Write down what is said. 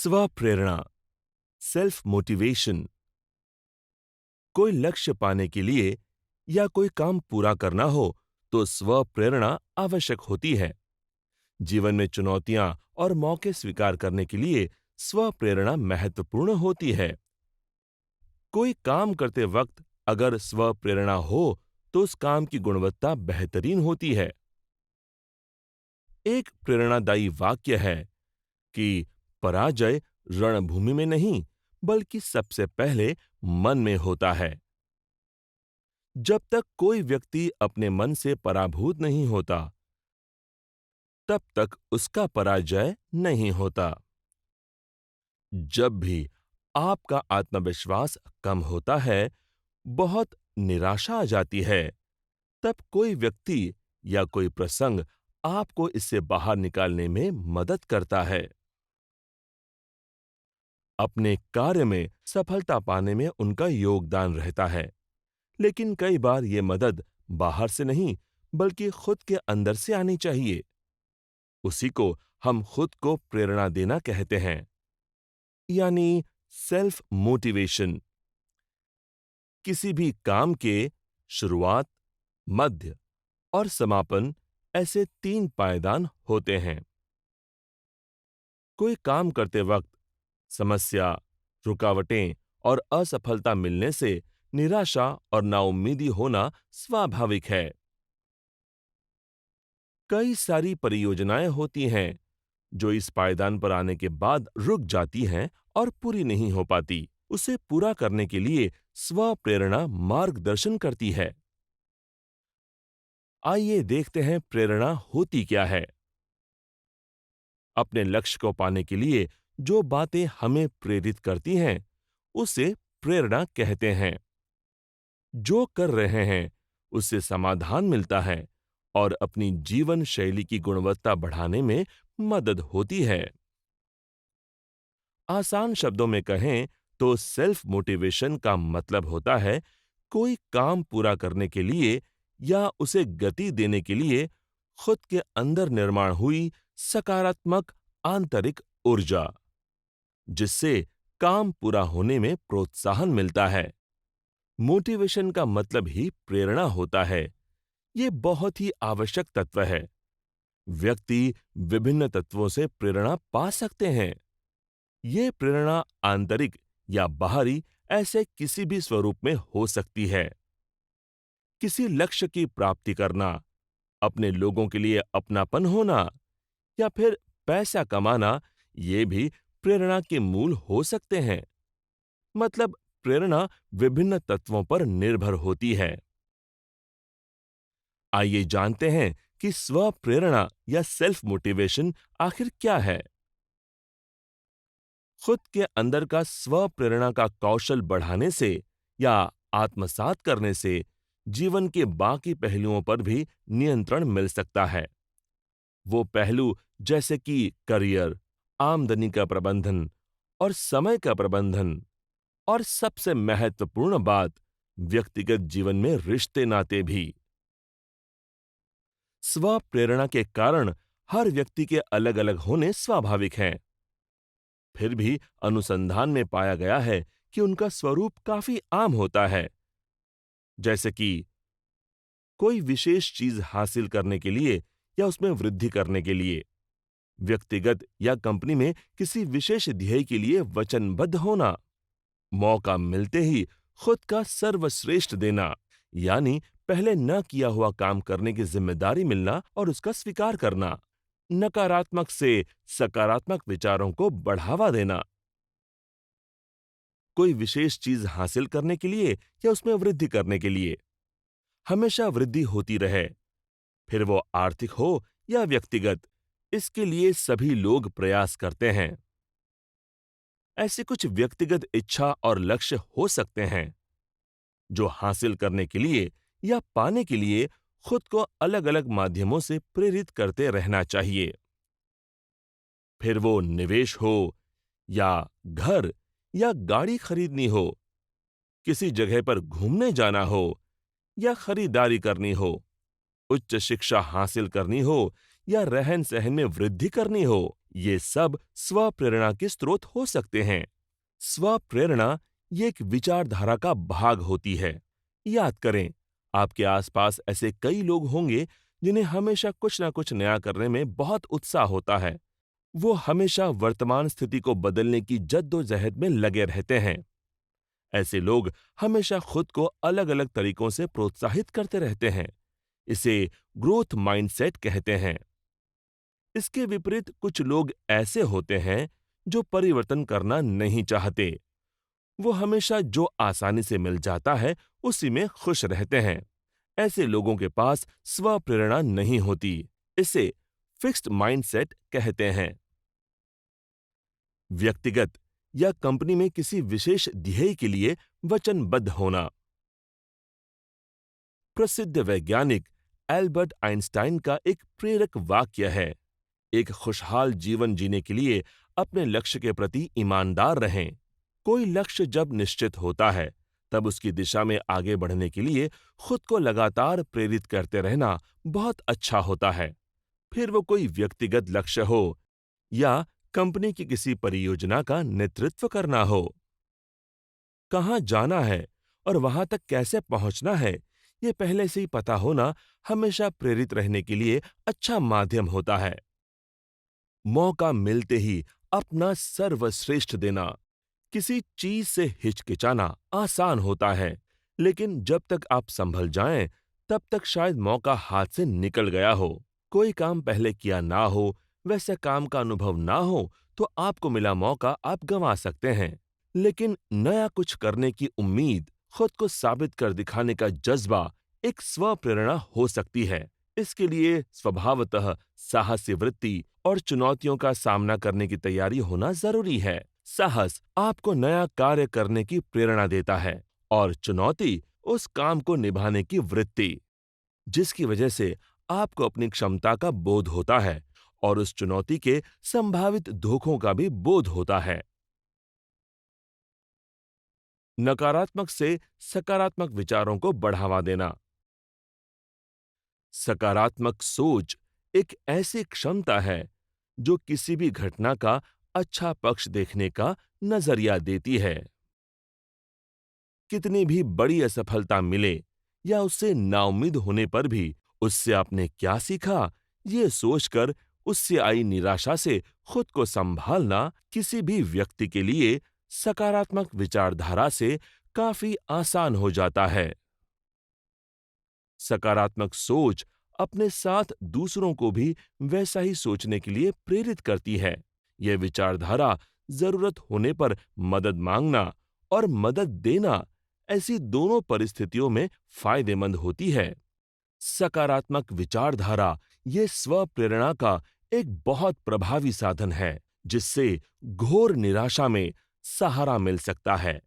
स्व प्रेरणा, self motivation. कोई लक्ष्य पाने के लिए या कोई काम पूरा करना हो तो स्व प्रेरणा आवश्यक होती है। जीवन में चुनौतियां और मौके स्वीकार करने के लिए स्व प्रेरणा महत्वपूर्ण होती है। कोई काम करते वक्त अगर स्व प्रेरणा हो तो उस काम की गुणवत्ता बेहतरीन होती है। एक प्रेरणादायी वाक्य है कि पराजय रणभूमि में नहीं बल्कि सबसे पहले मन में होता है। जब तक कोई व्यक्ति अपने मन से पराभूत नहीं होता तब तक उसका पराजय नहीं होता। जब भी आपका आत्मविश्वास कम होता है, बहुत निराशा आ जाती है, तब कोई व्यक्ति या कोई प्रसंग आपको इससे बाहर निकालने में मदद करता है। अपने कार्य में सफलता पाने में उनका योगदान रहता है, लेकिन कई बार ये मदद बाहर से नहीं बल्कि खुद के अंदर से आनी चाहिए। उसी को हम खुद को प्रेरणा देना कहते हैं, यानी सेल्फ मोटिवेशन। किसी भी काम के शुरुआत, मध्य और समापन ऐसे 3 पायदान होते हैं। कोई काम करते वक्त समस्या, रुकावटें और असफलता मिलने से निराशा और नाउम्मीदी होना स्वाभाविक है। कई सारी परियोजनाएं होती हैं जो इस पायदान पर आने के बाद रुक जाती हैं और पूरी नहीं हो पाती। उसे पूरा करने के लिए स्व प्रेरणा मार्गदर्शन करती है। आइए देखते हैं प्रेरणा होती क्या है। अपने लक्ष्य को पाने के लिए जो बातें हमें प्रेरित करती हैं, उसे प्रेरणा कहते हैं। जो कर रहे हैं उससे समाधान मिलता है और अपनी जीवन शैली की गुणवत्ता बढ़ाने में मदद होती है। आसान शब्दों में कहें तो सेल्फ मोटिवेशन का मतलब होता है कोई काम पूरा करने के लिए या उसे गति देने के लिए खुद के अंदर निर्माण हुई सकारात्मक आंतरिक ऊर्जा, जिससे काम पूरा होने में प्रोत्साहन मिलता है। मोटिवेशन का मतलब ही प्रेरणा होता है। ये बहुत ही आवश्यक तत्व है। व्यक्ति विभिन्न तत्वों से प्रेरणा पा सकते हैं। ये प्रेरणा आंतरिक या बाहरी ऐसे किसी भी स्वरूप में हो सकती है। किसी लक्ष्य की प्राप्ति करना, अपने लोगों के लिए अपनापन होना या फिर पैसा कमाना, ये भी प्रेरणा के मूल हो सकते हैं। मतलब प्रेरणा विभिन्न तत्वों पर निर्भर होती है। आइए जानते हैं कि स्व प्रेरणा या सेल्फ मोटिवेशन आखिर क्या है। खुद के अंदर का स्व प्रेरणा का कौशल बढ़ाने से या आत्मसात करने से जीवन के बाकी पहलुओं पर भी नियंत्रण मिल सकता है। वो पहलू जैसे कि करियर, आमदनी का प्रबंधन और समय का प्रबंधन, और सबसे महत्वपूर्ण बात, व्यक्तिगत जीवन में रिश्ते नाते भी। स्व प्रेरणा के कारण हर व्यक्ति के अलग अलग होने स्वाभाविक हैं। फिर भी अनुसंधान में पाया गया है कि उनका स्वरूप काफी आम होता है। जैसे कि कोई विशेष चीज हासिल करने के लिए या उसमें वृद्धि करने के लिए, व्यक्तिगत या कंपनी में किसी विशेष ध्येय के लिए वचनबद्ध होना, मौका मिलते ही खुद का सर्वश्रेष्ठ देना, यानी पहले न किया हुआ काम करने की जिम्मेदारी मिलना और उसका स्वीकार करना, नकारात्मक से सकारात्मक विचारों को बढ़ावा देना। कोई विशेष चीज हासिल करने के लिए या उसमें वृद्धि करने के लिए हमेशा वृद्धि होती रहे, फिर वो आर्थिक हो या व्यक्तिगत, इसके लिए सभी लोग प्रयास करते हैं। ऐसे कुछ व्यक्तिगत इच्छा और लक्ष्य हो सकते हैं जो हासिल करने के लिए या पाने के लिए खुद को अलग अलग माध्यमों से प्रेरित करते रहना चाहिए। फिर वो निवेश हो या घर या गाड़ी खरीदनी हो, किसी जगह पर घूमने जाना हो या खरीदारी करनी हो, उच्च शिक्षा हासिल करनी हो या रहन-सहन में वृद्धि करनी हो, ये सब स्व प्रेरणा के स्रोत हो सकते हैं। स्व प्रेरणा ये एक विचारधारा का भाग होती है। याद करें, आपके आसपास ऐसे कई लोग होंगे जिन्हें हमेशा कुछ ना कुछ नया करने में बहुत उत्साह होता है। वो हमेशा वर्तमान स्थिति को बदलने की जद्दोजहद में लगे रहते हैं। ऐसे लोग हमेशा खुद को अलग-अलग तरीकों से प्रोत्साहित करते रहते हैं। इसे ग्रोथ माइंडसेट कहते हैं। इसके विपरीत कुछ लोग ऐसे होते हैं जो परिवर्तन करना नहीं चाहते। वो हमेशा जो आसानी से मिल जाता है उसी में खुश रहते हैं। ऐसे लोगों के पास स्व प्रेरणा नहीं होती। इसे फिक्स्ड माइंडसेट कहते हैं। व्यक्तिगत या कंपनी में किसी विशेष ध्येय के लिए वचनबद्ध होना। प्रसिद्ध वैज्ञानिक एल्बर्ट आइंस्टाइन का एक प्रेरक वाक्य है, एक खुशहाल जीवन जीने के लिए अपने लक्ष्य के प्रति ईमानदार रहें। कोई लक्ष्य जब निश्चित होता है, तब उसकी दिशा में आगे बढ़ने के लिए खुद को लगातार प्रेरित करते रहना बहुत अच्छा होता है। फिर वो कोई व्यक्तिगत लक्ष्य हो या कंपनी की किसी परियोजना का नेतृत्व करना हो। कहाँ जाना है और वहां तक कैसे पहुंचना है, ये पहले से ही पता होना हमेशा प्रेरित रहने के लिए अच्छा माध्यम होता है। मौका मिलते ही अपना सर्वश्रेष्ठ देना। किसी चीज से हिचकिचाना आसान होता है, लेकिन जब तक आप संभल जाएं, तब तक शायद मौका हाथ से निकल गया हो। कोई काम पहले किया ना हो, वैसे काम का अनुभव ना हो, तो आपको मिला मौका आप गंवा सकते हैं। लेकिन नया कुछ करने की उम्मीद, खुद को साबित कर दिखाने का जज्बा एक स्व प्रेरणा हो सकती है। इसके लिए स्वभावतः साहसी वृत्ति और चुनौतियों का सामना करने की तैयारी होना जरूरी है। साहस आपको नया कार्य करने की प्रेरणा देता है और चुनौती उस काम को निभाने की वृत्ति, जिसकी वजह से आपको अपनी क्षमता का बोध होता है और उस चुनौती के संभावित धोखों का भी बोध होता है। नकारात्मक से सकारात्मक विचारों को बढ़ावा देना। सकारात्मक सोच एक ऐसी क्षमता है जो किसी भी घटना का अच्छा पक्ष देखने का नजरिया देती है। कितनी भी बड़ी असफलता मिले या उससे नाउम्मीद होने पर भी उससे आपने क्या सीखा, ये सोचकर उससे आई निराशा से खुद को संभालना किसी भी व्यक्ति के लिए सकारात्मक विचारधारा से काफी आसान हो जाता है। सकारात्मक सोच अपने साथ दूसरों को भी वैसा ही सोचने के लिए प्रेरित करती है। यह विचारधारा जरूरत होने पर मदद मांगना और मदद देना, ऐसी दोनों परिस्थितियों में फायदेमंद होती है। सकारात्मक विचारधारा ये स्व प्रेरणा का एक बहुत प्रभावी साधन है, जिससे घोर निराशा में सहारा मिल सकता है।